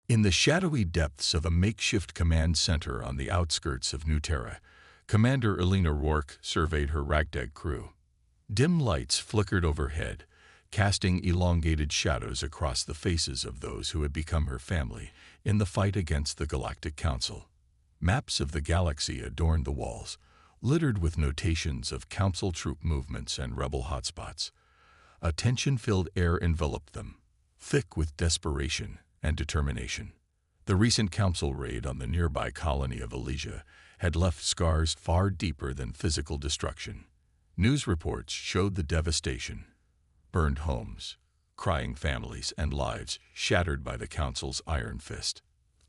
In the shadowy depths of a makeshift command center on the outskirts of New Terra, Commander Elena Rourke surveyed her ragtag crew. Dim lights flickered overhead, casting elongated shadows across the faces of those who had become her family in the fight against the Galactic Council. Maps of the galaxy adorned the walls, littered with notations of Council troop movements and rebel hotspots. A tension-filled air enveloped them, thick with desperation and determination. The recent Council raid on the nearby colony of Elysia had left scars far deeper than physical destruction. News reports showed the devastation: burned homes, crying families, and lives shattered by the Council's iron fist.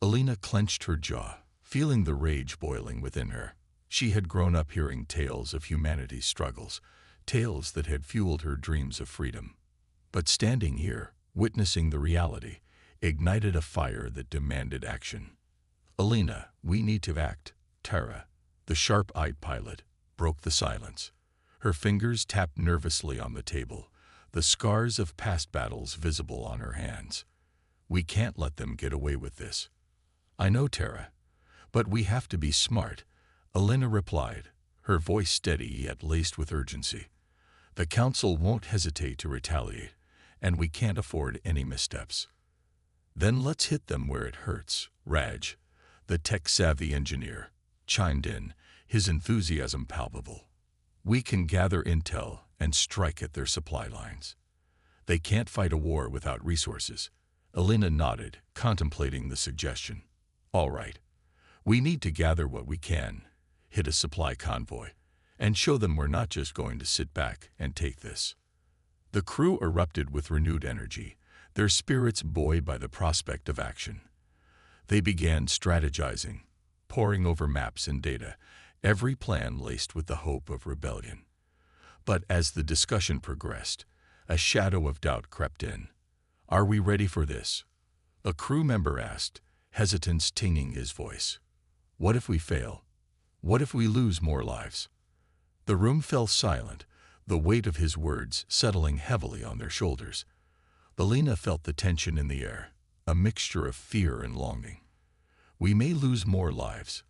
Elena clenched her jaw, feeling the rage boiling within her. She had grown up hearing tales of humanity's struggles, tales that had fueled her dreams of freedom. But standing here, witnessing the reality, ignited a fire that demanded action. "Elena, we need to act." Tara, the sharp-eyed pilot, broke the silence. Her fingers tapped nervously on the table, the scars of past battles visible on her hands. "We can't let them get away with this." "I know, Tara, but we have to be smart," Elena replied, her voice steady yet laced with urgency. "The Council won't hesitate to retaliate, and we can't afford any missteps." "Then let's hit them where it hurts," Raj, the tech-savvy engineer, chimed in, his enthusiasm palpable. "We can gather intel and strike at their supply lines." "They can't fight a war without resources." Elena nodded, contemplating the suggestion. "All right. We need to gather what we can, hit a supply convoy, and show them we're not just going to sit back and take this." The crew erupted with renewed energy, their spirits buoyed by the prospect of action. They began strategizing, poring over maps and data, every plan laced with the hope of rebellion. But as the discussion progressed, a shadow of doubt crept in. "Are we ready for this?" a crew member asked, hesitance tinging his voice. "What if we fail? What if we lose more lives?" The room fell silent, the weight of his words settling heavily on their shoulders. Elena felt the tension in the air, a mixture of fear and longing. "We may lose more lives,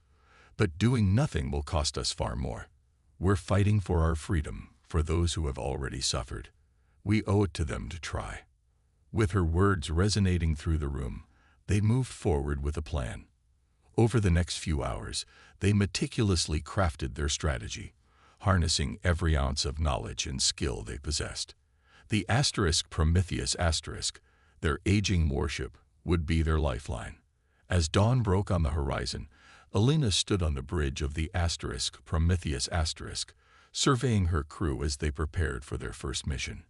but doing nothing will cost us far more. We're fighting for our freedom, for those who have already suffered. We owe it to them to try." With her words resonating through the room, they moved forward with a plan. Over the next few hours, they meticulously crafted their strategy, harnessing every ounce of knowledge and skill they possessed. The Prometheus *, their aging warship, would be their lifeline. As dawn broke on the horizon, Elena stood on the bridge of the Prometheus *, surveying her crew as they prepared for their first mission.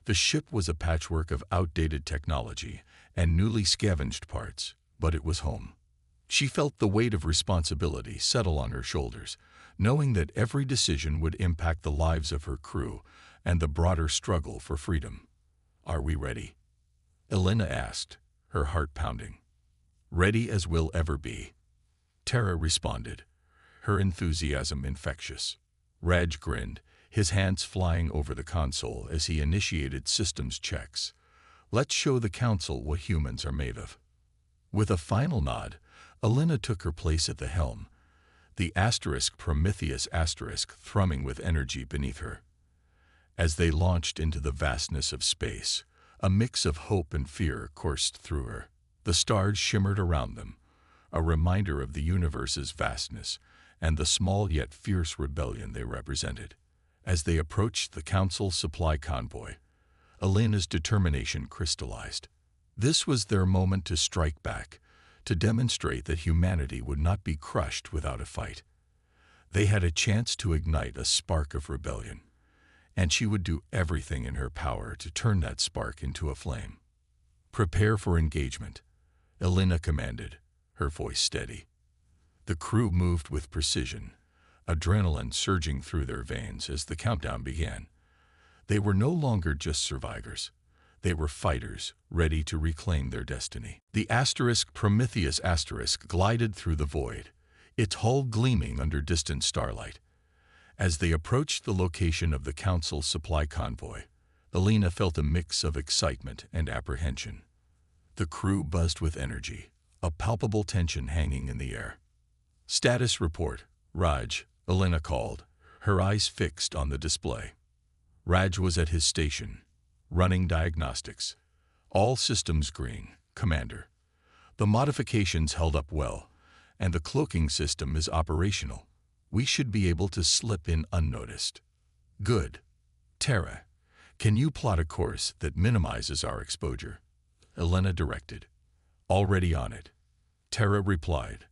The ship was a patchwork of outdated technology and newly scavenged parts, but it was home. She felt the weight of responsibility settle on her shoulders, knowing that every decision would impact the lives of her crew and the broader struggle for freedom. "Are we ready?" Elena asked, her heart pounding. "Ready as we'll ever be," Tara responded, her enthusiasm infectious. Raj grinned, his hands flying over the console as he initiated systems checks. "Let's show the Council what humans are made of." With a final nod, Elena took her place at the helm, the Prometheus * thrumming with energy beneath her. As they launched into the vastness of space, a mix of hope and fear coursed through her. The stars shimmered around them, a reminder of the universe's vastness and the small yet fierce rebellion they represented. As they approached the Council supply convoy, Elena's determination crystallized. This was their moment to strike back, to demonstrate that humanity would not be crushed without a fight. They had a chance to ignite a spark of rebellion, and she would do everything in her power to turn that spark into a flame. "Prepare for engagement," Elena commanded, her voice steady. The crew moved with precision, adrenaline surging through their veins as the countdown began. They were no longer just survivors. They were fighters, ready to reclaim their destiny. The Prometheus * glided through the void, its hull gleaming under distant starlight. As they approached the location of the Council supply convoy, Elena felt a mix of excitement and apprehension. The crew buzzed with energy, a palpable tension hanging in the air. "Status report, Raj," Elena called, her eyes fixed on the display. Raj was at his station, running diagnostics. "All systems green, Commander. The modifications held up well, and the cloaking system is operational. We should be able to slip in unnoticed." "Good. Tara, can you plot a course that minimizes our exposure?" Elena directed. "Already on it," Tara replied,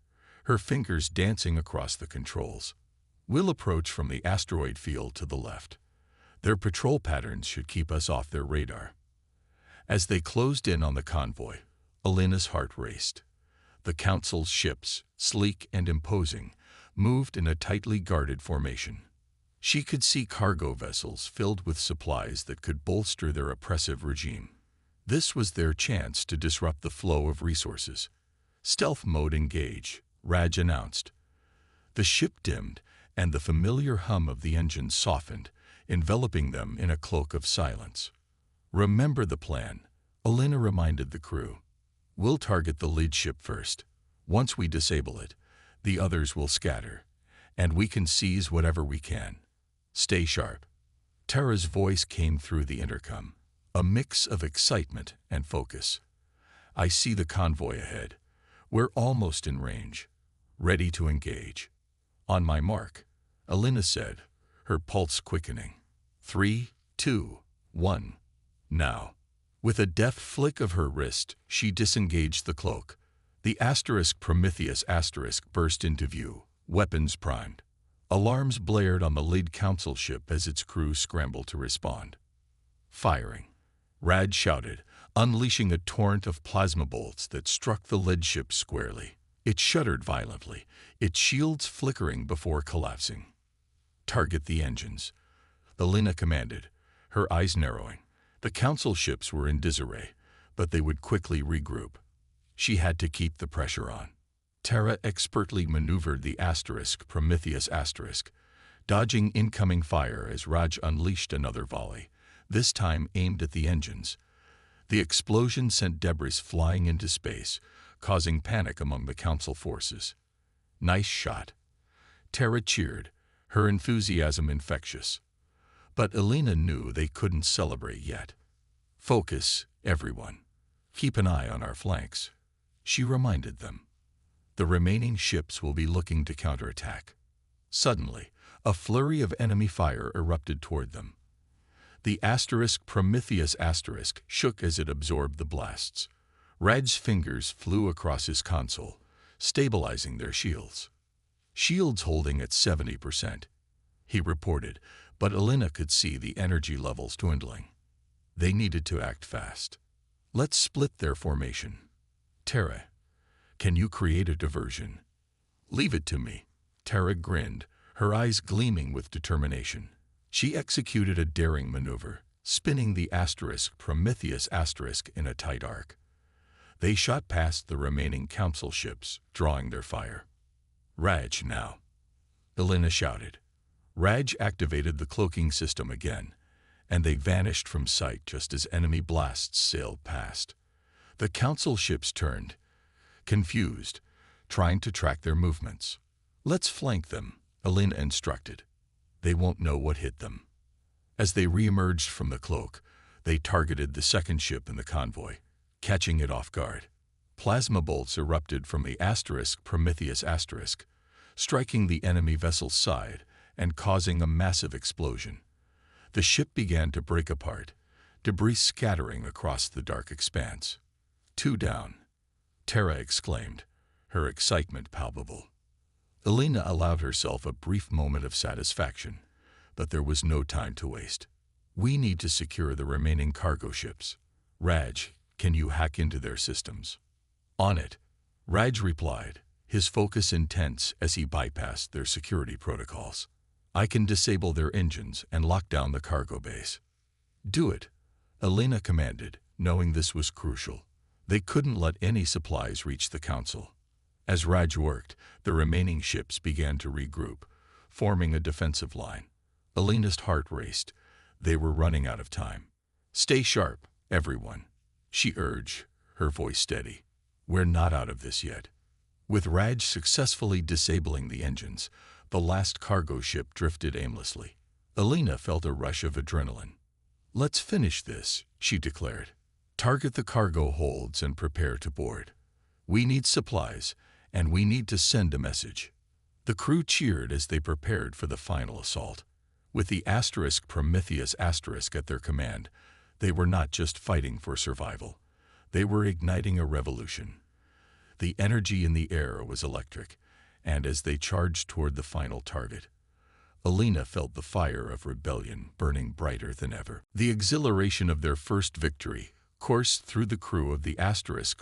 her fingers dancing across the controls. "We'll approach from the asteroid field to the left. Their patrol patterns should keep us off their radar." As they closed in on the convoy, Elena's heart raced. The Council's ships, sleek and imposing, moved in a tightly guarded formation. She could see cargo vessels filled with supplies that could bolster their oppressive regime. This was their chance to disrupt the flow of resources. "Stealth mode engage," Raj announced. The ship dimmed, and the familiar hum of the engine softened, enveloping them in a cloak of silence. "Remember the plan," Elena reminded the crew. "We'll target the lead ship first. Once we disable it, the others will scatter, and we can seize whatever we can. Stay sharp." Tara's voice came through the intercom, a mix of excitement and focus. "I see the convoy ahead. We're almost in range, ready to engage." "On my mark," Elena said, her pulse quickening. 3, 2, 1, now." With a deft flick of her wrist, she disengaged the cloak. The Prometheus burst into view, weapons primed. Alarms blared on the lead council ship as its crew scrambled to respond. "Firing," Raj shouted, unleashing a torrent of plasma bolts that struck the lead ship squarely. It shuddered violently, its shields flickering before collapsing. "Target the engines," Elena commanded, her eyes narrowing. The council ships were in disarray, but they would quickly regroup. She had to keep the pressure on. Tara expertly maneuvered the Prometheus, dodging incoming fire as Raj unleashed another volley, this time aimed at the engines. The explosion sent debris flying into space, causing panic among the council forces. "Nice shot," Tara cheered, her enthusiasm infectious. But Elena knew they couldn't celebrate yet. "Focus, everyone. Keep an eye on our flanks," she reminded them. "The remaining ships will be looking to counterattack." Suddenly, a flurry of enemy fire erupted toward them. The Prometheus shook as it absorbed the blasts. Raj's fingers flew across his console, stabilizing their shields. "Shields holding at 70%, he reported, but Elena could see the energy levels dwindling. They needed to act fast. "Let's split their formation. Tara, can you create a diversion?" "Leave it to me," Tara grinned, her eyes gleaming with determination. She executed a daring maneuver, spinning the Prometheus in a tight arc. They shot past the remaining council ships, drawing their fire. "Raj now," Elena shouted. Raj activated the cloaking system again, and they vanished from sight just as enemy blasts sailed past. The council ships turned, confused, trying to track their movements. "Let's flank them," Elena instructed. "They won't know what hit them." As they re-emerged from the cloak, they targeted the second ship in the convoy, catching it off guard. Plasma bolts erupted from the Prometheus, striking the enemy vessel's side and causing a massive explosion. The ship began to break apart, debris scattering across the dark expanse. "Two down," Tara exclaimed, her excitement palpable. Elena allowed herself a brief moment of satisfaction, but there was no time to waste. "We need to secure the remaining cargo ships. Raj, can you hack into their systems?" "On it," Raj replied, his focus intense as he bypassed their security protocols. "I can disable their engines and lock down the cargo base." "Do it," Elena commanded, knowing this was crucial. They couldn't let any supplies reach the council. As Raj worked, the remaining ships began to regroup, forming a defensive line. Elena's heart raced. They were running out of time. "Stay sharp, everyone," she urged, her voice steady. "We're not out of this yet." With Raj successfully disabling the engines, the last cargo ship drifted aimlessly. Alina felt a rush of adrenaline. "Let's finish this," she declared. "Target the cargo holds and prepare to board. We need supplies, and we need to send a message." The crew cheered as they prepared for the final assault. With the Prometheus at their command, they were not just fighting for survival. They were igniting a revolution. The energy in the air was electric, and as they charged toward the final target, Alina felt the fire of rebellion burning brighter than ever. The exhilaration of their first victory coursed through the crew of the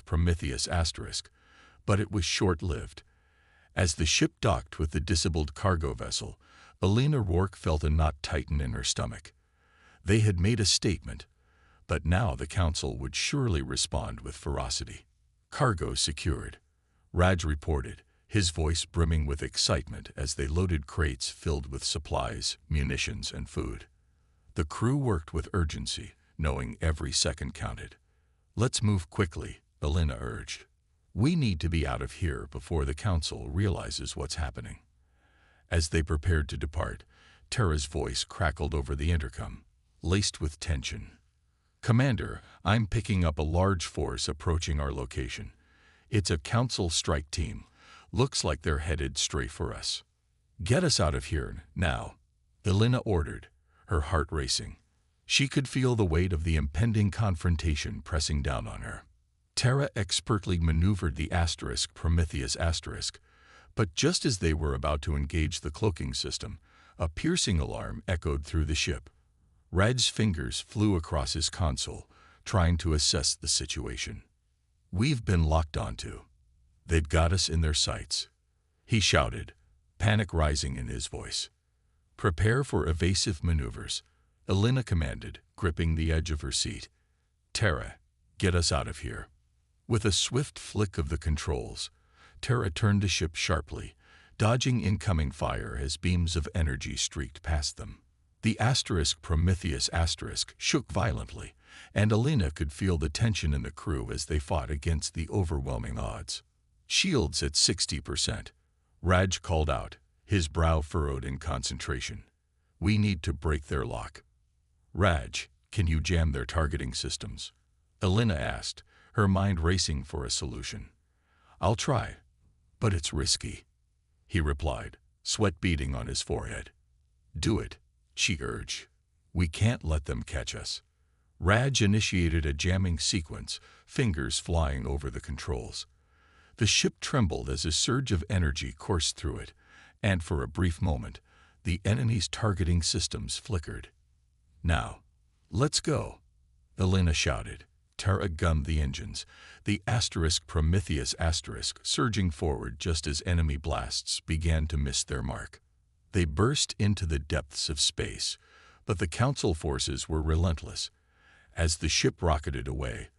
Prometheus, but it was short-lived. As the ship docked with the disabled cargo vessel, Alina Rourke felt a knot tighten in her stomach. They had made a statement, but now the Council would surely respond with ferocity. "Cargo secured," Raj reported, his voice brimming with excitement as they loaded crates filled with supplies, munitions, and food. The crew worked with urgency, knowing every second counted. "Let's move quickly," Alina urged. "We need to be out of here before the Council realizes what's happening." As they prepared to depart, Tara's voice crackled over the intercom, laced with tension. "Commander, I'm picking up a large force approaching our location. It's a Council strike team. Looks like they're headed straight for us. Get us out of here now," Alina ordered, her heart racing. She could feel the weight of the impending confrontation pressing down on her. Tara expertly maneuvered the Prometheus, but just as they were about to engage the cloaking system, a piercing alarm echoed through the ship. Raj's fingers flew across his console, trying to assess the situation. "We've been locked onto. They've got us in their sights," he shouted, panic rising in his voice. "Prepare for evasive maneuvers," Alina commanded, gripping the edge of her seat. "Tara, get us out of here." With a swift flick of the controls, Tara turned the ship sharply, dodging incoming fire as beams of energy streaked past them. The Prometheus shook violently, and Alina could feel the tension in the crew as they fought against the overwhelming odds. "Shields at 60%, Raj called out, his brow furrowed in concentration. "We need to break their lock." "Raj, can you jam their targeting systems?" Alina asked, her mind racing for a solution. "I'll try, but it's risky," he replied, sweat beading on his forehead. "Do it," she urged. "We can't let them catch us." Raj initiated a jamming sequence, fingers flying over the controls. The ship trembled as a surge of energy coursed through it, and for a brief moment, the enemy's targeting systems flickered. "Now, let's go," Alina shouted. Tara gunned the engines, the Prometheus surging forward just as enemy blasts began to miss their mark. They burst into the depths of space, but the Council forces were relentless. As the ship rocketed away,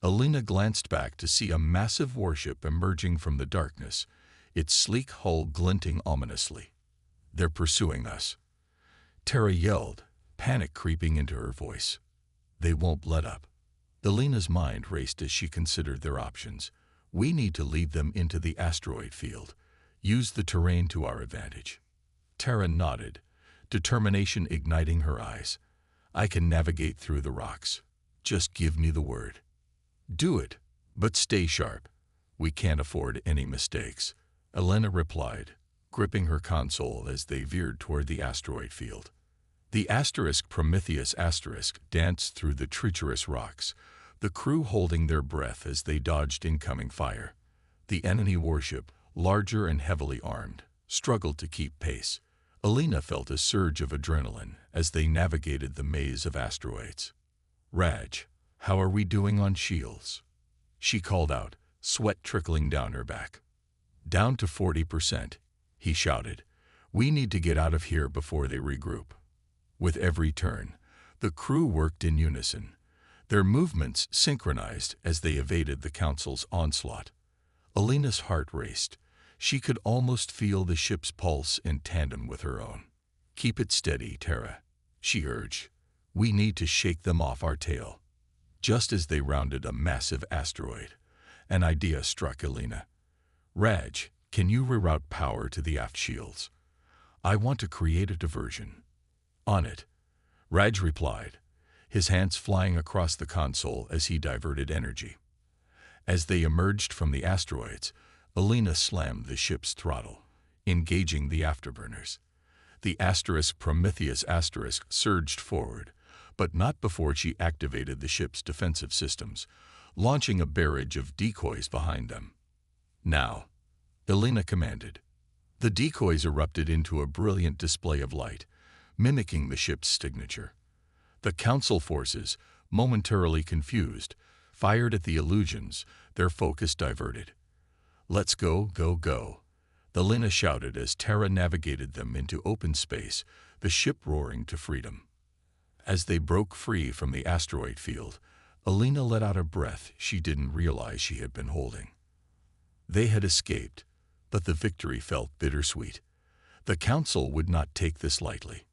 Alina glanced back to see a massive warship emerging from the darkness, its sleek hull glinting ominously. "They're pursuing us," Tara yelled, panic creeping into her voice. "They won't let up." Alina's mind raced as she considered their options. "We need to lead them into the asteroid field. Use the terrain to our advantage." Tara nodded, determination igniting her eyes. "I can navigate through the rocks. Just give me the word." "Do it, but stay sharp. We can't afford any mistakes," Alina replied, gripping her console as they veered toward the asteroid field. The Prometheus danced through the treacherous rocks, the crew holding their breath as they dodged incoming fire. The enemy warship, larger and heavily armed, struggled to keep pace. Alina felt a surge of adrenaline as they navigated the maze of asteroids. "Raj, how are we doing on shields?" she called out, sweat trickling down her back. "Down to 40%, he shouted. "We need to get out of here before they regroup." With every turn, the crew worked in unison, their movements synchronized as they evaded the Council's onslaught. Alina's heart raced. She could almost feel the ship's pulse in tandem with her own. "Keep it steady, Tara," she urged. "We need to shake them off our tail." Just as they rounded a massive asteroid, an idea struck Elena. "Raj, can you reroute power to the aft shields? I want to create a diversion." "On it," Raj replied, his hands flying across the console as he diverted energy. As they emerged from the asteroids, Elena slammed the ship's throttle, engaging the afterburners. The Prometheus surged forward, but not before she activated the ship's defensive systems, launching a barrage of decoys behind them. "Now," Elena commanded. The decoys erupted into a brilliant display of light, mimicking the ship's signature. The Council forces, momentarily confused, fired at the illusions, their focus diverted. "Let's go, go, go," Elena shouted as Terra navigated them into open space, the ship roaring to freedom. As they broke free from the asteroid field, Elena let out a breath she didn't realize she had been holding. They had escaped, but the victory felt bittersweet. The Council would not take this lightly.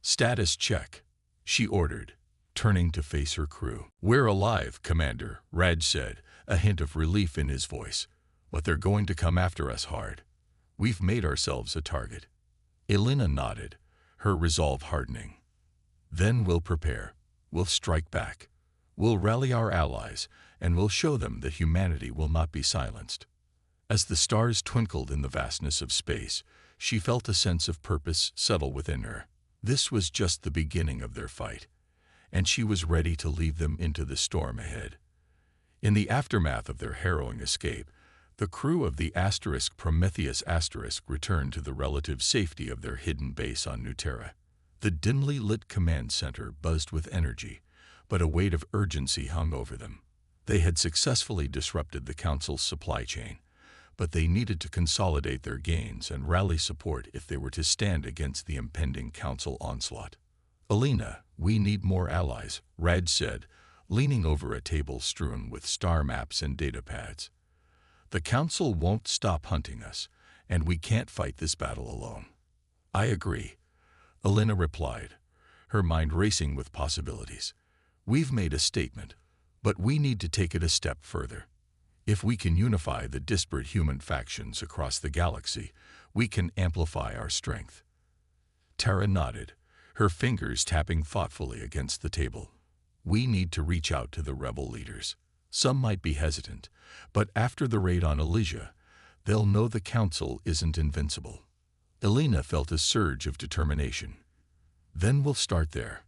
"Status check," she ordered, turning to face her crew. "We're alive, Commander," Raj said, a hint of relief in his voice. "But they're going to come after us hard. We've made ourselves a target." Elena nodded, her resolve hardening. "Then we'll prepare. We'll strike back. We'll rally our allies, and we'll show them that humanity will not be silenced." As the stars twinkled in the vastness of space, she felt a sense of purpose settle within her. This was just the beginning of their fight, and she was ready to lead them into the storm ahead. In the aftermath of their harrowing escape, the crew of the Prometheus returned to the relative safety of their hidden base on Terra. The dimly lit command center buzzed with energy, but a weight of urgency hung over them. They had successfully disrupted the Council's supply chain, but they needed to consolidate their gains and rally support if they were to stand against the impending Council onslaught. "Elena, we need more allies," Raj said, leaning over a table strewn with star maps and data pads. "The Council won't stop hunting us, and we can't fight this battle alone." "I agree," Elena replied, her mind racing with possibilities. "We've made a statement, but we need to take it a step further. If we can unify the disparate human factions across the galaxy, we can amplify our strength." Terra nodded, her fingers tapping thoughtfully against the table. "We need to reach out to the rebel leaders. Some might be hesitant, but after the raid on Elysia, they'll know the Council isn't invincible." Elena felt a surge of determination. "Then we'll start there.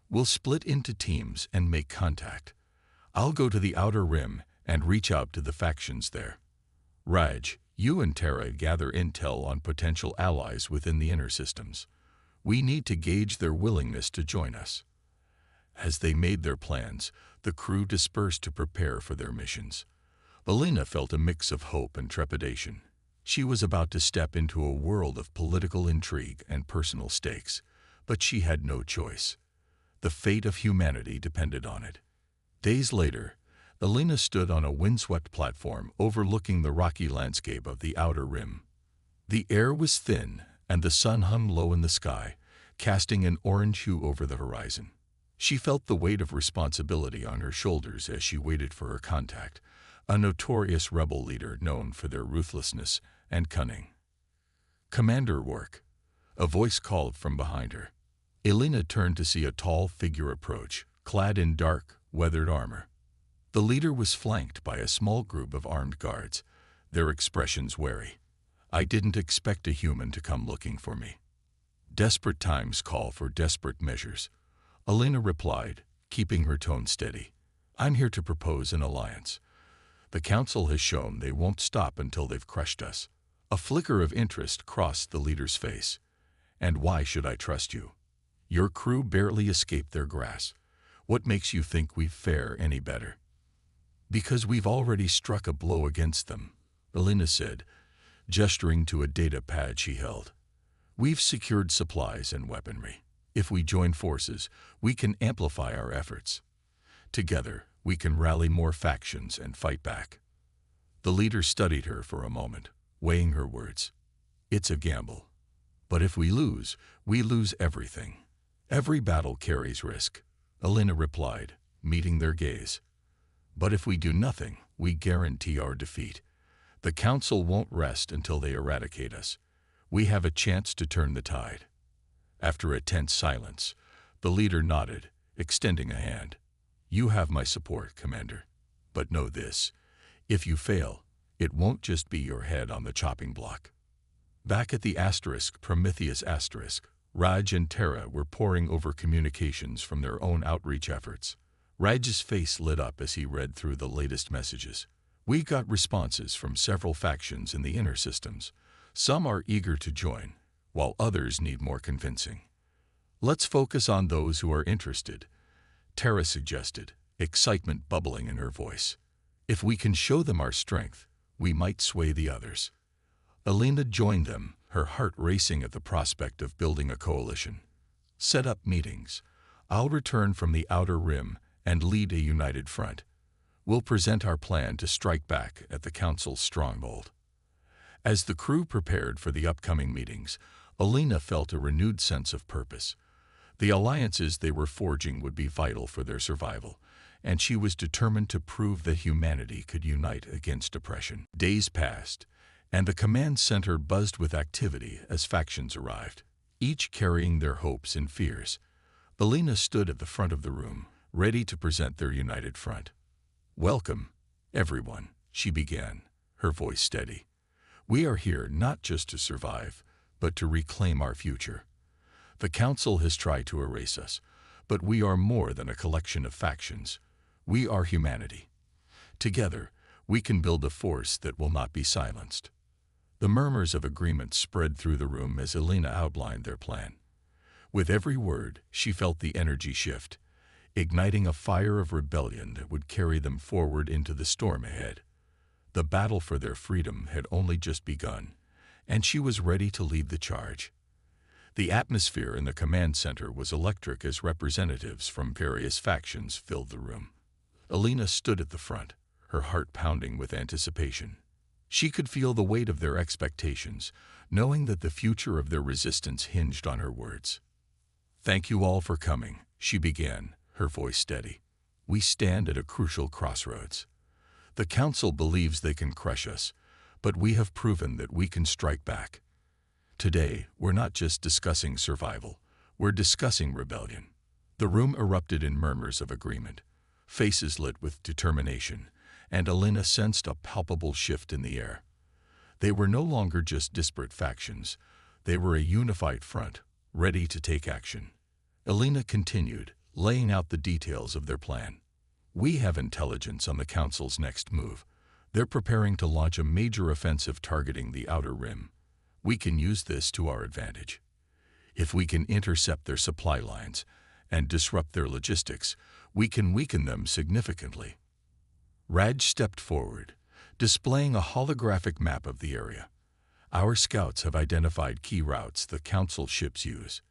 We'll split into teams and make contact. I'll go to the Outer Rim and reach out to the factions there. Raj, you and Terra gather intel on potential allies within the inner systems. We need to gauge their willingness to join us." As they made their plans, the crew dispersed to prepare for their missions. Elena felt a mix of hope and trepidation. She was about to step into a world of political intrigue and personal stakes, but she had no choice. The fate of humanity depended on it. Days later, Elena stood on a windswept platform overlooking the rocky landscape of the Outer Rim. The air was thin, and the sun hung low in the sky, casting an orange hue over the horizon. She felt the weight of responsibility on her shoulders as she waited for her contact, a notorious rebel leader known for their ruthlessness and cunning. "Commander Wark," a voice called from behind her. Elena turned to see a tall figure approach, clad in dark, weathered armor. The leader was flanked by a small group of armed guards, their expressions wary. "I didn't expect a human to come looking for me." "Desperate times call for desperate measures," Elena replied, keeping her tone steady. "I'm here to propose an alliance. The Council has shown they won't stop until they've crushed us." A flicker of interest crossed the leader's face. "And why should I trust you? Your crew barely escaped their grasp. What makes you think we fare any better?" "Because we've already struck a blow against them," Elena said, gesturing to a data pad she held. "We've secured supplies and weaponry. If we join forces, we can amplify our efforts. Together, we can rally more factions and fight back." The leader studied her for a moment, weighing her words. "It's a gamble. But if we lose everything." "Every battle carries risk," Elena replied, meeting their gaze. But if we do nothing, we guarantee our defeat. The Council won't rest until they eradicate us. We have a chance to turn the tide. After a tense silence, the leader nodded, extending a hand. You have my support, Commander. But know this, if you fail, it won't just be your head on the chopping block. Back at the Prometheus asterisk, Raj and Terra were poring over communications from their own outreach efforts. Raj's face lit up as he read through the latest messages. We got responses from several factions in the inner systems. Some are eager to join, while others need more convincing. Let's focus on those who are interested, Terra suggested, excitement bubbling in her voice. If we can show them our strength, we might sway the others. Alina joined them, her heart racing at the prospect of building a coalition. Set up meetings. I'll return from the outer rim and lead a united front. We'll present our plan to strike back at the Council's stronghold. As the crew prepared for the upcoming meetings, Alina felt a renewed sense of purpose. The alliances they were forging would be vital for their survival, and she was determined to prove that humanity could unite against oppression. Days passed, and the command center buzzed with activity as factions arrived, each carrying their hopes and fears. Alina stood at the front of the room, ready to present their united front. Welcome, everyone, she began, her voice steady. We are here not just to survive, but to reclaim our future. The Council has tried to erase us, but we are more than a collection of factions. We are humanity. Together, we can build a force that will not be silenced. The murmurs of agreement spread through the room as Alina outlined their plan. With every word, she felt the energy shift, igniting a fire of rebellion that would carry them forward into the storm ahead. The battle for their freedom had only just begun, and she was ready to lead the charge. The atmosphere in the command center was electric as representatives from various factions filled the room. Alina stood at the front, her heart pounding with anticipation. She could feel the weight of their expectations, knowing that the future of their resistance hinged on her words. Thank you all for coming, she began, her voice steady. We stand at a crucial crossroads. The Council believes they can crush us, but we have proven that we can strike back. Today, we're not just discussing survival, we're discussing rebellion. The room erupted in murmurs of agreement, faces lit with determination, and Alina sensed a palpable shift in the air. They were no longer just disparate factions, they were a unified front, ready to take action. Alina continued, laying out the details of their plan. We have intelligence on the Council's next move. They're preparing to launch a major offensive targeting the outer rim. We can use this to our advantage. If we can intercept their supply lines and disrupt their logistics, we can weaken them significantly. Raj stepped forward, displaying a holographic map of the area. Our scouts have identified key routes the Council ships use.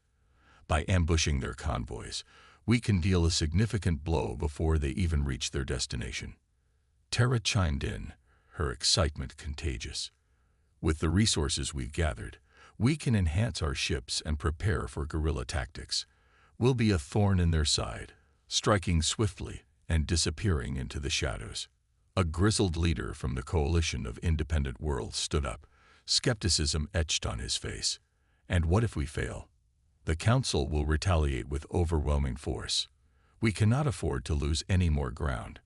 By ambushing their convoys, we can deal a significant blow before they even reach their destination. Terra chimed in, her excitement contagious. With the resources we've gathered, we can enhance our ships and prepare for guerrilla tactics. We'll be a thorn in their side, striking swiftly and disappearing into the shadows. A grizzled leader from the Coalition of Independent Worlds stood up, skepticism etched on his face. And what if we fail? The Council will retaliate with overwhelming force. We cannot afford to lose any more ground.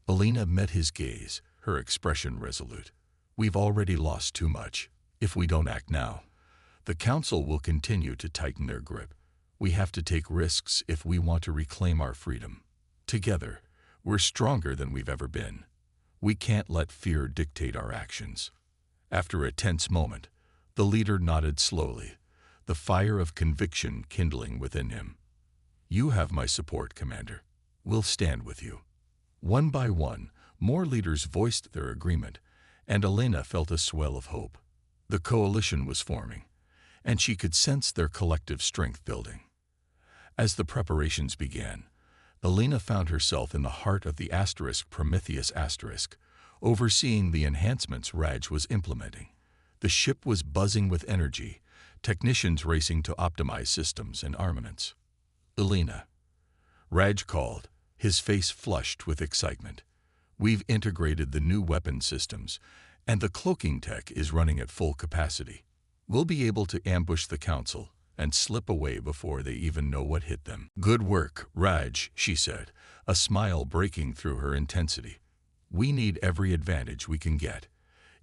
Alina met his gaze, her expression resolute. We've already lost too much. If we don't act now, the Council will continue to tighten their grip. We have to take risks if we want to reclaim our freedom. Together, we're stronger than we've ever been. We can't let fear dictate our actions. After a tense moment, the leader nodded slowly, the fire of conviction kindling within him. You have my support, Commander. We'll stand with you. One by one, more leaders voiced their agreement, and Alina felt a swell of hope. The coalition was forming, and she could sense their collective strength building. As the preparations began, Alina found herself in the heart of the Prometheus asterisk, overseeing the enhancements Raj was implementing. The ship was buzzing with energy, technicians racing to optimize systems and armaments. Alina, Raj called, his face flushed with excitement. "We've integrated the new weapon systems, and the cloaking tech is running at full capacity. We'll be able to ambush the Council and slip away before they even know what hit them." "Good work, Raj," she said, a smile breaking through her intensity. "We need every advantage we can get.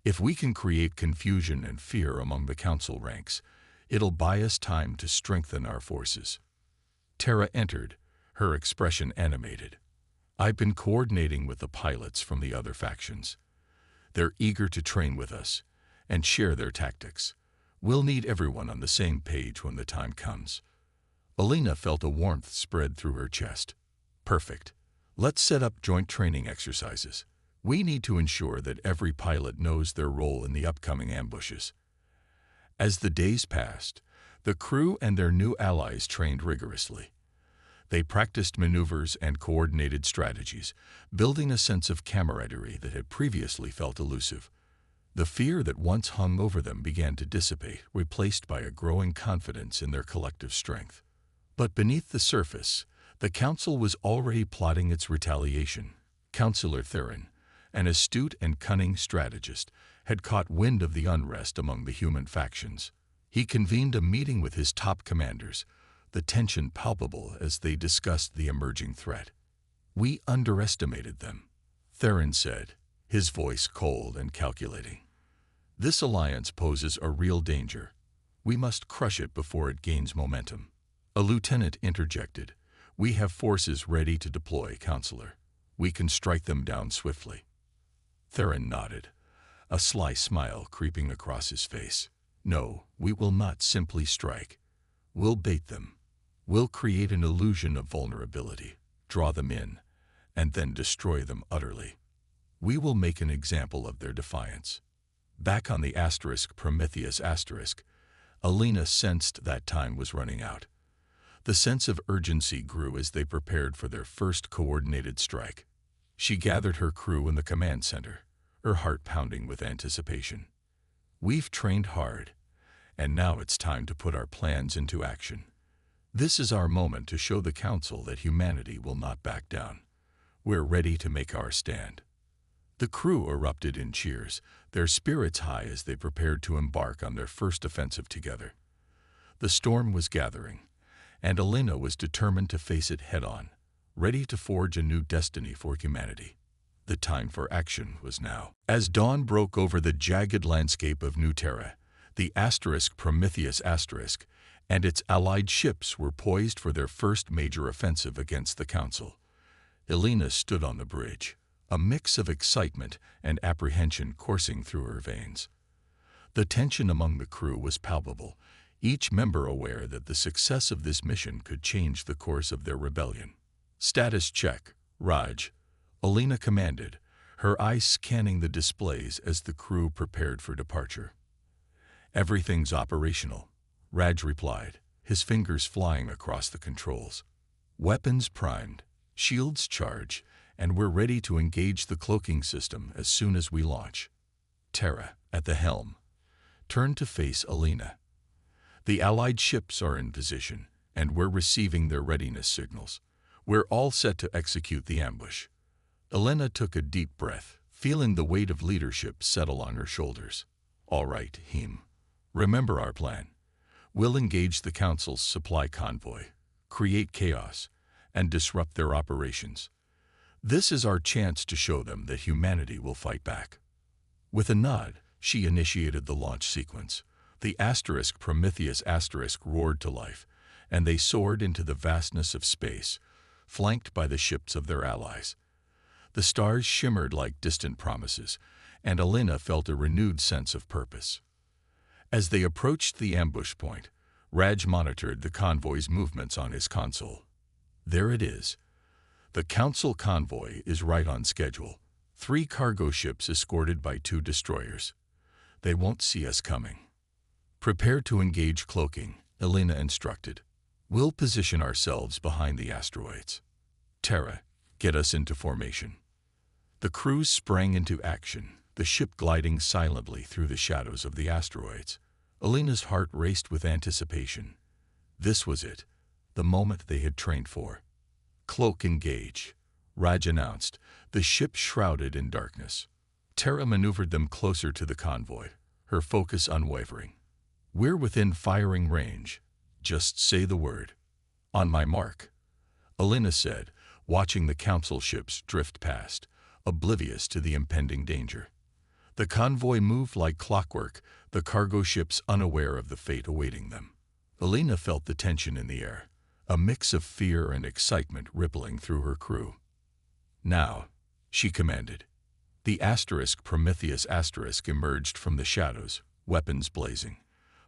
If we can create confusion and fear among the Council ranks, it'll buy us time to strengthen our forces." Terra entered, her expression animated. "I've been coordinating with the pilots from the other factions. They're eager to train with us and share their tactics. We'll need everyone on the same page when the time comes." Alina felt a warmth spread through her chest. "Perfect. Let's set up joint training exercises. We need to ensure that every pilot knows their role in the upcoming ambushes." As the days passed, the crew and their new allies trained rigorously. They practiced maneuvers and coordinated strategies, building a sense of camaraderie that had previously felt elusive. The fear that once hung over them began to dissipate, replaced by a growing confidence in their collective strength. But beneath the surface, the Council was already plotting its retaliation. Councillor Theron, an astute and cunning strategist, had caught wind of the unrest among the human factions. He convened a meeting with his top commanders, the tension palpable as they discussed the emerging threat. "We underestimated them," Theron said, his voice cold and calculating. "This alliance poses a real danger. We must crush it before it gains momentum." A lieutenant interjected. "We have forces ready to deploy, Counselor. We can strike them down swiftly." Theron nodded, a sly smile creeping across his face. "No, we will not simply strike. We'll bait them. We'll create an illusion of vulnerability, draw them in, and then destroy them utterly. We will make an example of their defiance." Back on the Prometheus asterisk, Alina sensed that time was running out. The sense of urgency grew as they prepared for their first coordinated strike. She gathered her crew in the command center, her heart pounding with anticipation. "We've trained hard, and now it's time to put our plans into action. This is our moment to show the Council that humanity will not back down. We're ready to make our stand." The crew erupted in cheers, their spirits high as they prepared to embark on their first offensive together. The storm was gathering, and Alina was determined to face it head-on, ready to forge a new destiny for humanity. The time for action was now. As dawn broke over the jagged landscape of New Terra, the Prometheus asterisk and its allied ships were poised for their first major offensive against the Council. Alina stood on the bridge, a mix of excitement and apprehension coursing through her veins. The tension among the crew was palpable, each member aware that the success of this mission could change the course of their rebellion. "Status check, Raj," Alina commanded, her eyes scanning the displays as the crew prepared for departure. "Everything's operational," Raj replied, his fingers flying across the controls. "Weapons primed, shields charged, and we're ready to engage the cloaking system as soon as we launch." Terra, at the helm, turned to face Alina. "The Allied ships are in position, and we're receiving their readiness signals. We're all set to execute the ambush." Alina took a deep breath, feeling the weight of leadership settle on her shoulders. "All right, Him. Remember our plan. We'll engage the Council's supply convoy, create chaos, and disrupt their operations. This is our chance to show them that humanity will fight back." With a nod, she initiated the launch sequence. The Prometheus asterisk roared to life, and they soared into the vastness of space, flanked by the ships of their allies. The stars shimmered like distant promises, and Alina felt a renewed sense of purpose. As they approached the ambush point, Raj monitored the convoy's movements on his console. "There it is. The Council convoy is right on schedule. 3 cargo ships escorted by 2 destroyers. They won't see us coming." "Prepare to engage cloaking," Alina instructed. "We'll position ourselves behind the asteroids. Terra, get us into formation." The crews sprang into action, the ship gliding silently through the shadows of the asteroids. Alina's heart raced with anticipation. This was it, the moment they had trained for. Cloak engage, Raj announced, the ship shrouded in darkness. Terra maneuvered them closer to the convoy, her focus unwavering. We're within firing range. Just say the word. On my mark, Alina said, watching the council ships drift past, oblivious to the impending danger. The convoy moved like clockwork, the cargo ships unaware of the fate awaiting them. Alina felt the tension in the air, a mix of fear and excitement rippling through her crew. Now, she commanded. The Prometheus emerged from the shadows, weapons blazing.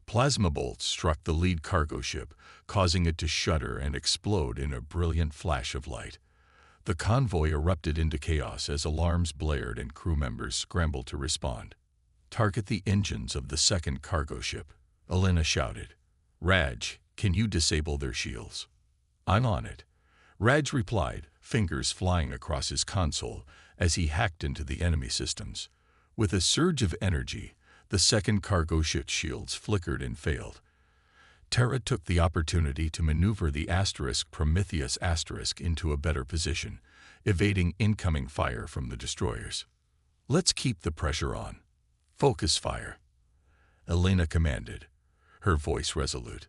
Plasma bolts struck the lead cargo ship, causing it to shudder and explode in a brilliant flash of light. The convoy erupted into chaos as alarms blared and crew members scrambled to respond. Target the engines of the second cargo ship, Alina shouted. Raj, can you disable their shields? I'm on it. Raj replied, fingers flying across his console as he hacked into the enemy systems. With a surge of energy, the second cargo ship's shields flickered and failed. Terra took the opportunity to maneuver the Prometheus into a better position, evading incoming fire from the destroyers. Let's keep the pressure on. Focus fire, Alina commanded, her voice resolute.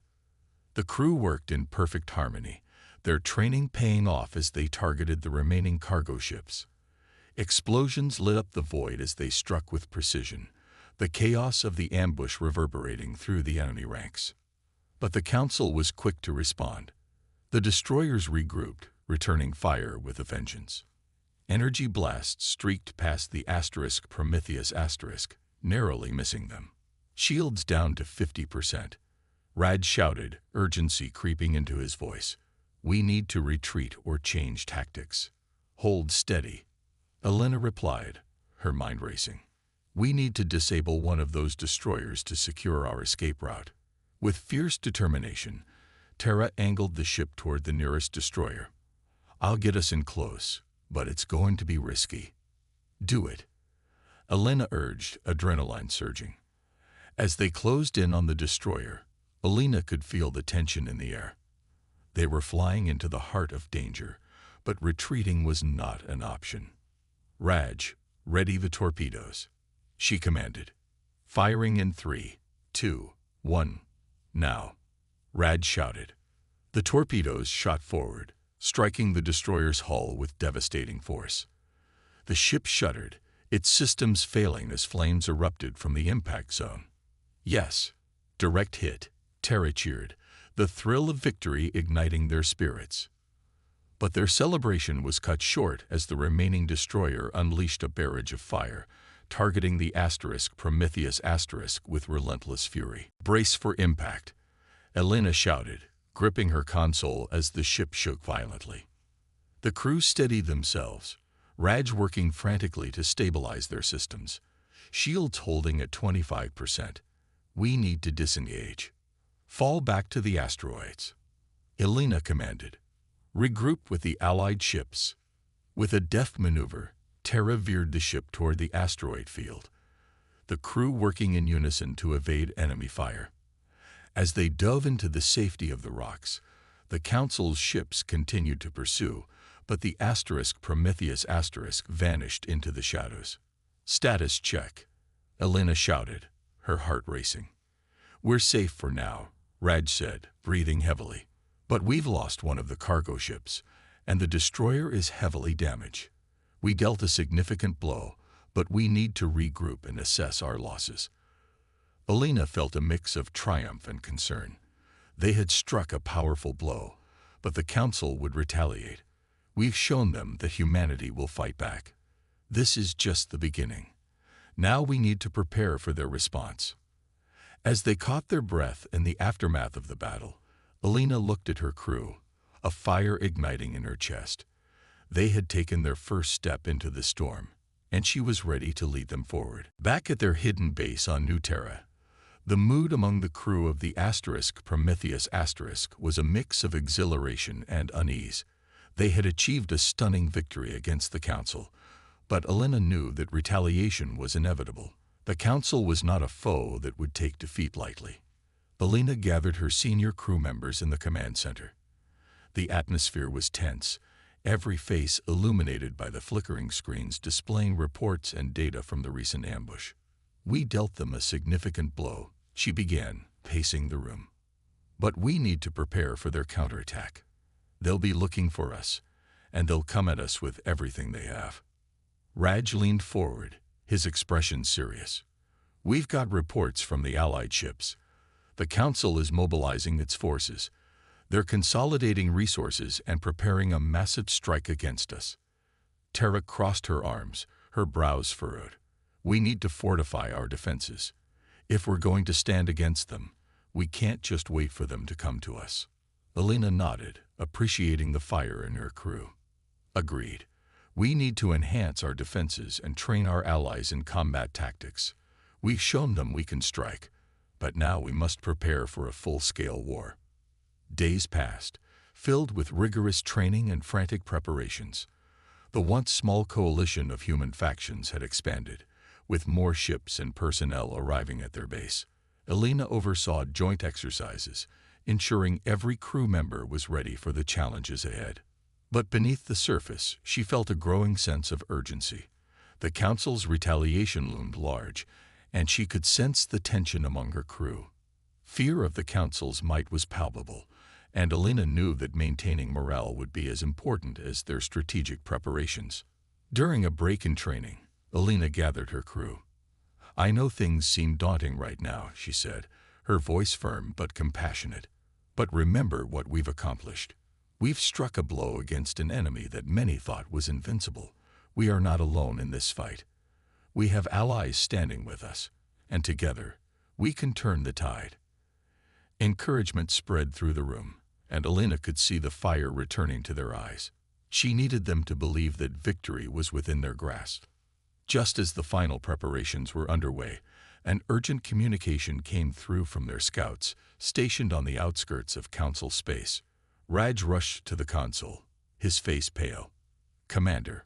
The crew worked in perfect harmony, their training paying off as they targeted the remaining cargo ships. Explosions lit up the void as they struck with precision, the chaos of the ambush reverberating through the enemy ranks. But the council was quick to respond. The destroyers regrouped, returning fire with a vengeance. Energy blasts streaked past the Prometheus narrowly missing them. Shields down to 50%. Raj shouted, urgency creeping into his voice. We need to retreat or change tactics. Hold steady, Alina replied, her mind racing. We need to disable one of those destroyers to secure our escape route. With fierce determination, Terra angled the ship toward the nearest destroyer. I'll get us in close, but it's going to be risky. Do it, Alina urged, adrenaline surging. As they closed in on the destroyer, Alina could feel the tension in the air. They were flying into the heart of danger, but retreating was not an option. Raj, ready the torpedoes, she commanded. Firing in 3, 2, 1. Now, Raj shouted. The torpedoes shot forward, striking the destroyer's hull with devastating force. The ship shuddered, its systems failing as flames erupted from the impact zone. Yes, direct hit, Terra cheered, the thrill of victory igniting their spirits. But their celebration was cut short as the remaining destroyer unleashed a barrage of fire, targeting the Prometheus with relentless fury. Brace for impact, Alina shouted, gripping her console as the ship shook violently. The crew steadied themselves, Raj working frantically to stabilize their systems, shields holding at 25%. We need to disengage. Fall back to the asteroids, Alina commanded. Regroup with the allied ships. With a deft maneuver, Terra veered the ship toward the asteroid field, the crew working in unison to evade enemy fire. As they dove into the safety of the rocks, the Council's ships continued to pursue, but the Prometheus vanished into the shadows. Status check, Alina shouted, her heart racing. We're safe for now, Raj said, breathing heavily. But we've lost one of the cargo ships, and the destroyer is heavily damaged. We dealt a significant blow, but we need to regroup and assess our losses. Alina felt a mix of triumph and concern. They had struck a powerful blow, but the Council would retaliate. We've shown them that humanity will fight back. This is just the beginning. Now we need to prepare for their response. As they caught their breath in the aftermath of the battle, Alina looked at her crew, a fire igniting in her chest. They had taken their first step into the storm, and she was ready to lead them forward. Back at their hidden base on New Terra, the mood among the crew of the Prometheus was a mix of exhilaration and unease. They had achieved a stunning victory against the Council, but Alina knew that retaliation was inevitable. The Council was not a foe that would take defeat lightly. Alina gathered her senior crew members in the command center. The atmosphere was tense, every face illuminated by the flickering screens displaying reports and data from the recent ambush. We dealt them a significant blow, she began, pacing the room. But we need to prepare for their counterattack. They'll be looking for us, and they'll come at us with everything they have. Raj leaned forward, his expression serious. We've got reports from the Allied ships. The Council is mobilizing its forces. They're consolidating resources and preparing a massive strike against us. Tara crossed her arms, her brows furrowed. We need to fortify our defenses. If we're going to stand against them, we can't just wait for them to come to us. Alina nodded, appreciating the fire in her crew. Agreed. We need to enhance our defenses and train our allies in combat tactics. We've shown them we can strike, but now we must prepare for a full-scale war. Days passed, filled with rigorous training and frantic preparations. The once small coalition of human factions had expanded, with more ships and personnel arriving at their base. Alina oversaw joint exercises, ensuring every crew member was ready for the challenges ahead. But beneath the surface, she felt a growing sense of urgency. The Council's retaliation loomed large, and she could sense the tension among her crew. Fear of the Council's might was palpable, and Alina knew that maintaining morale would be as important as their strategic preparations. During a break in training, Alina gathered her crew. I know things seem daunting right now, she said, her voice firm but compassionate. But remember what we've accomplished. We've struck a blow against an enemy that many thought was invincible. We are not alone in this fight. We have allies standing with us, and together, we can turn the tide. Encouragement spread through the room, and Alina could see the fire returning to their eyes. She needed them to believe that victory was within their grasp. Just as the final preparations were underway, an urgent communication came through from their scouts, stationed on the outskirts of Council space. Raj rushed to the console, his face pale. Commander,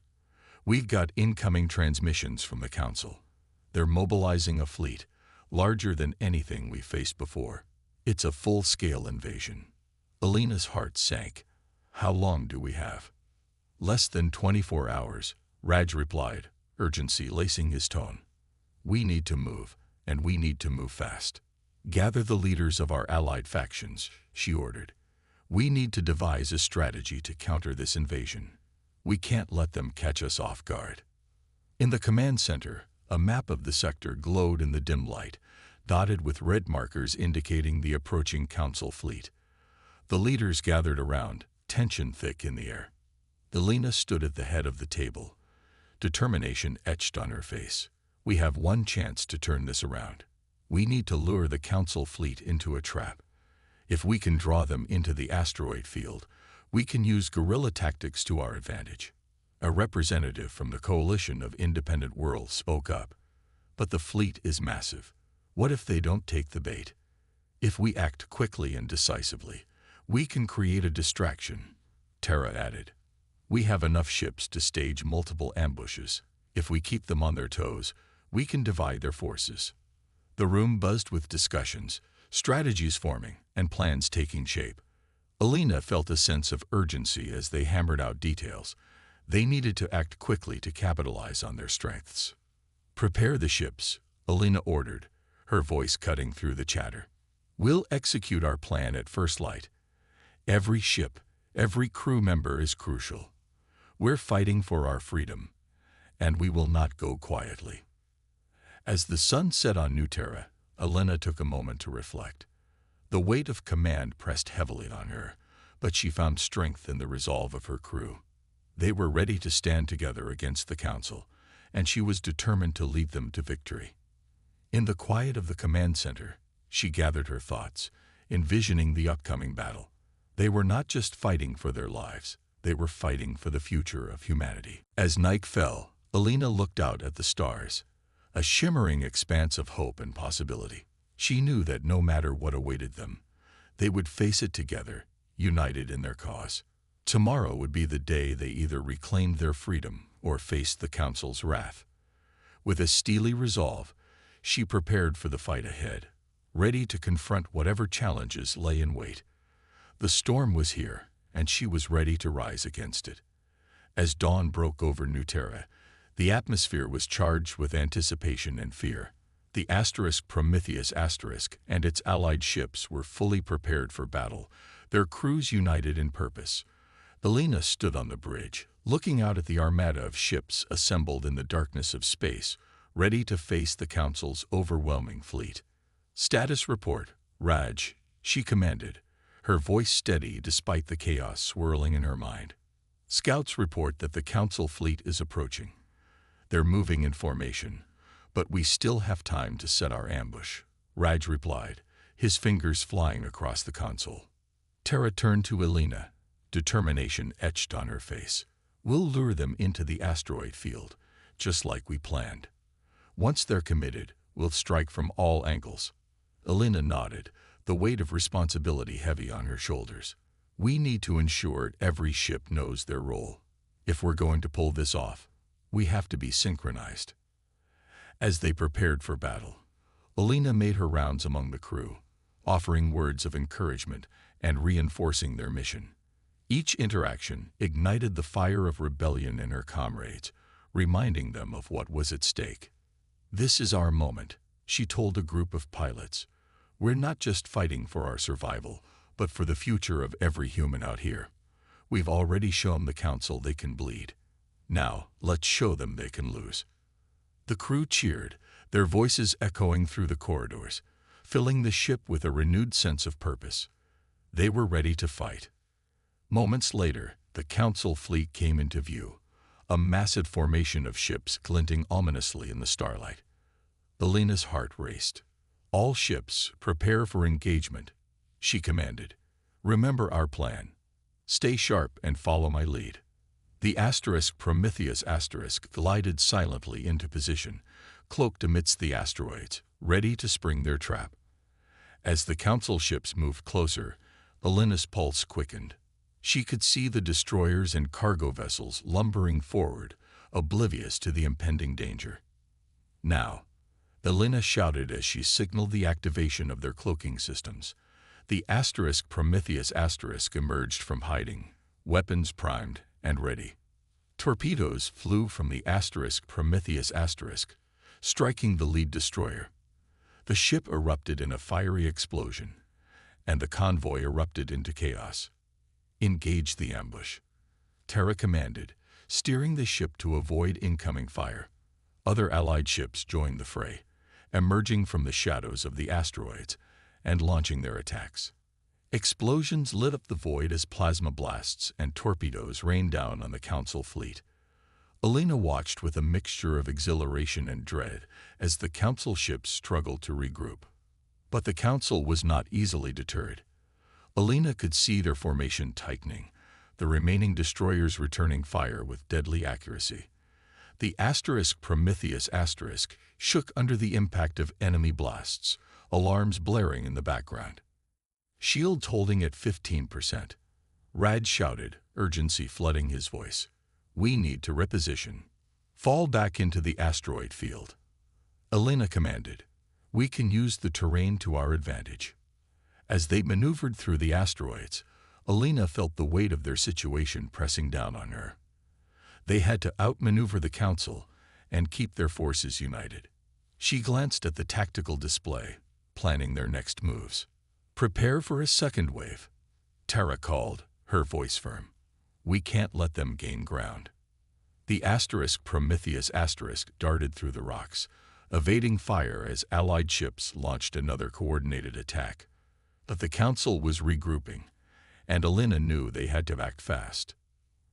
we've got incoming transmissions from the Council. They're mobilizing a fleet, larger than anything we've faced before. It's a full-scale invasion. Alina's heart sank. How long do we have? Less than 24 hours, Raj replied, urgency lacing his tone. We need to move, and we need to move fast. Gather the leaders of our allied factions, she ordered. We need to devise a strategy to counter this invasion. We can't let them catch us off guard. In the command center, a map of the sector glowed in the dim light, dotted with red markers indicating the approaching Council fleet. The leaders gathered around, tension thick in the air. Alina stood at the head of the table, determination etched on her face. We have one chance to turn this around. We need to lure the Council fleet into a trap. If we can draw them into the asteroid field, we can use guerrilla tactics to our advantage. A representative from the Coalition of Independent Worlds spoke up. But the fleet is massive. What if they don't take the bait? If we act quickly and decisively, we can create a distraction, Tara added. We have enough ships to stage multiple ambushes. If we keep them on their toes, we can divide their forces. The room buzzed with discussions, strategies forming, and plans taking shape. Alina felt a sense of urgency as they hammered out details. They needed to act quickly to capitalize on their strengths. Prepare the ships, Alina ordered, her voice cutting through the chatter. We'll execute our plan at first light. Every ship, every crew member is crucial. We're fighting for our freedom, and we will not go quietly. As the sun set on New Terra, Alina took a moment to reflect. The weight of command pressed heavily on her, but she found strength in the resolve of her crew. They were ready to stand together against the Council, and she was determined to lead them to victory. In the quiet of the command center, she gathered her thoughts, envisioning the upcoming battle. They were not just fighting for their lives, they were fighting for the future of humanity. As night fell, Alina looked out at the stars, a shimmering expanse of hope and possibility. She knew that no matter what awaited them, they would face it together, united in their cause. Tomorrow would be the day they either reclaimed their freedom or faced the Council's wrath. With a steely resolve, she prepared for the fight ahead, ready to confront whatever challenges lay in wait. The storm was here, and she was ready to rise against it. As dawn broke over New Terra, the atmosphere was charged with anticipation and fear. The Prometheus and its allied ships were fully prepared for battle, their crews united in purpose. Elena stood on the bridge, looking out at the armada of ships assembled in the darkness of space, ready to face the Council's overwhelming fleet. "Status report, Raj," she commanded, her voice steady despite the chaos swirling in her mind. "Scouts report that the Council fleet is approaching. They're moving in formation, but we still have time to set our ambush," Raj replied, his fingers flying across the console. Terra turned to Elena, determination etched on her face. "We'll lure them into the asteroid field, just like we planned. Once they're committed, we'll strike from all angles." Elena nodded, the weight of responsibility heavy on her shoulders. "We need to ensure every ship knows their role. If we're going to pull this off, we have to be synchronized." As they prepared for battle, Elena made her rounds among the crew, offering words of encouragement and reinforcing their mission. Each interaction ignited the fire of rebellion in her comrades, reminding them of what was at stake. "This is our moment," she told a group of pilots. "We're not just fighting for our survival, but for the future of every human out here. We've already shown the Council they can bleed. Now, let's show them they can lose." The crew cheered, their voices echoing through the corridors, filling the ship with a renewed sense of purpose. They were ready to fight. Moments later, the Council fleet came into view, a massive formation of ships glinting ominously in the starlight. Elena's heart raced. "All ships, prepare for engagement," she commanded. "Remember our plan. Stay sharp and follow my lead." The Prometheus glided silently into position, cloaked amidst the asteroids, ready to spring their trap. As the Council ships moved closer, Elena's pulse quickened. She could see the destroyers and cargo vessels lumbering forward, oblivious to the impending danger. "Now," Elena shouted as she signaled the activation of their cloaking systems. The Prometheus emerged from hiding, weapons primed and ready. Torpedoes flew from the Prometheus striking the lead destroyer. The ship erupted in a fiery explosion, and the convoy erupted into chaos. "Engage the ambush," Terra commanded, steering the ship to avoid incoming fire. Other Allied ships joined the fray, emerging from the shadows of the asteroids and launching their attacks. Explosions lit up the void as plasma blasts and torpedoes rained down on the Council fleet. Elena watched with a mixture of exhilaration and dread as the Council ships struggled to regroup. But the Council was not easily deterred. Elena could see their formation tightening, the remaining destroyers returning fire with deadly accuracy. The Prometheus shook under the impact of enemy blasts, alarms blaring in the background. "Shields holding at 15%. Raj shouted, urgency flooding his voice. "We need to reposition. Fall back into the asteroid field." Elena commanded. "We can use the terrain to our advantage." As they maneuvered through the asteroids, Elena felt the weight of their situation pressing down on her. They had to outmaneuver the Council and keep their forces united. She glanced at the tactical display, planning their next moves. "Prepare for a second wave," Terra called, her voice firm. "We can't let them gain ground." The Prometheus darted through the rocks, evading fire as Allied ships launched another coordinated attack. But the Council was regrouping, and Elena knew they had to act fast.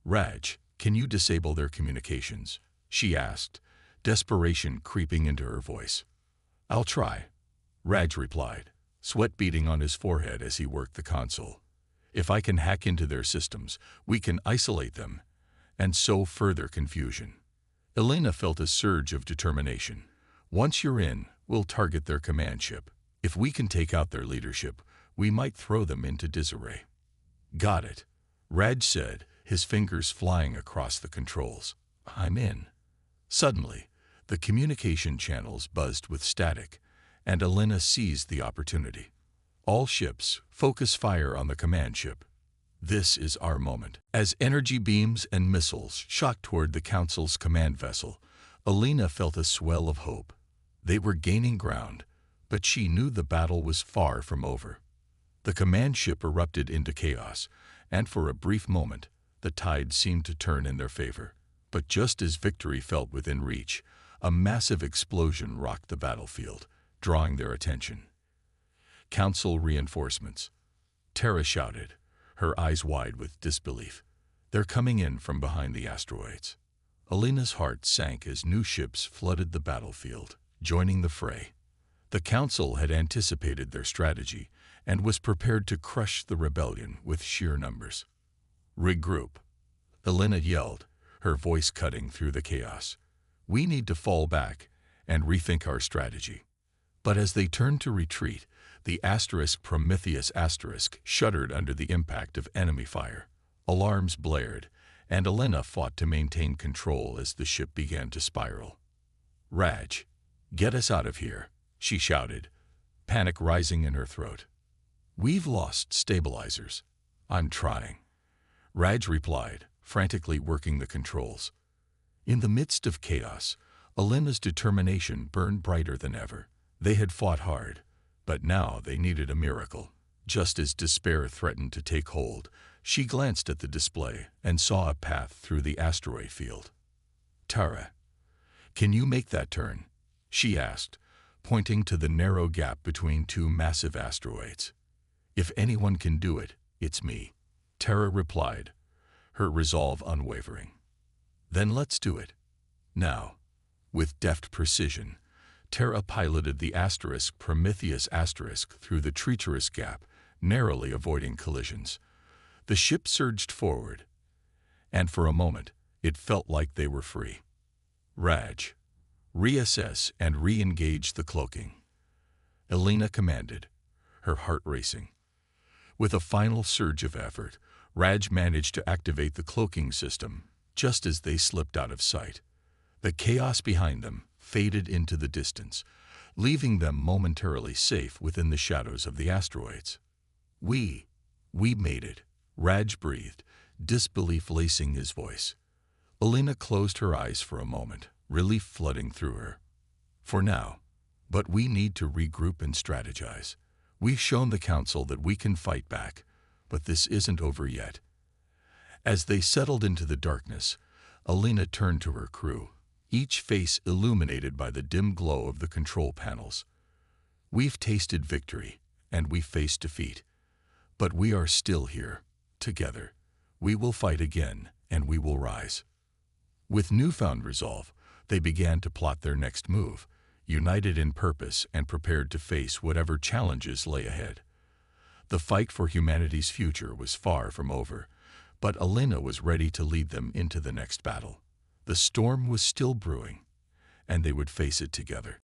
"Raj, can you disable their communications?" she asked, desperation creeping into her voice. "I'll try," Raj replied, sweat beading on his forehead as he worked the console. "If I can hack into their systems, we can isolate them, and sow further confusion." Elena felt a surge of determination. "Once you're in, we'll target their command ship. If we can take out their leadership, we might throw them into disarray." "Got it," Raj said, his fingers flying across the controls. "I'm in." Suddenly, the communication channels buzzed with static, and Elena seized the opportunity. "All ships, focus fire on the command ship." This is our moment. As energy beams and missiles shot toward the Council's command vessel, Alina felt a swell of hope. They were gaining ground, but she knew the battle was far from over. The command ship erupted into chaos, and for a brief moment, the tide seemed to turn in their favor. But just as victory felt within reach, a massive explosion rocked the battlefield, drawing their attention. Council reinforcements. Terra shouted, her eyes wide with disbelief. They're coming in from behind the asteroids. Alina's heart sank as new ships flooded the battlefield, joining the fray. The Council had anticipated their strategy and was prepared to crush the rebellion with sheer numbers. Regroup, Alina yelled, her voice cutting through the chaos. We need to fall back and rethink our strategy. But as they turned to retreat, the Prometheus shuddered under the impact of enemy fire. Alarms blared, and Alina fought to maintain control as the ship began to spiral. Raj, get us out of here, she shouted, panic rising in her throat. We've lost stabilizers. I'm trying, Raj replied, frantically working the controls. In the midst of chaos, Alina's determination burned brighter than ever. They had fought hard, but now they needed a miracle. Just as despair threatened to take hold, she glanced at the display and saw a path through the asteroid field. Tara, can you make that turn? She asked, pointing to the narrow gap between two massive asteroids. If anyone can do it, it's me, Tara replied, her resolve unwavering. Then let's do it. Now, with deft precision, Terra piloted the Prometheus through the treacherous gap, narrowly avoiding collisions. The ship surged forward, and for a moment, it felt like they were free. Raj, reassess and re-engage the cloaking, Alina commanded, her heart racing. With a final surge of effort, Raj managed to activate the cloaking system, just as they slipped out of sight. The chaos behind them faded into the distance, leaving them momentarily safe within the shadows of the asteroids. We made it, Raj breathed, disbelief lacing his voice. Alina closed her eyes for a moment, relief flooding through her. For now, but we need to regroup and strategize. We've shown the Council that we can fight back, but this isn't over yet. As they settled into the darkness, Alina turned to her crew, each face illuminated by the dim glow of the control panels. We've tasted victory, and we faced defeat. But we are still here, together. We will fight again, and we will rise. With newfound resolve, they began to plot their next move, united in purpose and prepared to face whatever challenges lay ahead. The fight for humanity's future was far from over, but Alina was ready to lead them into the next battle. The storm was still brewing, and they would face it together.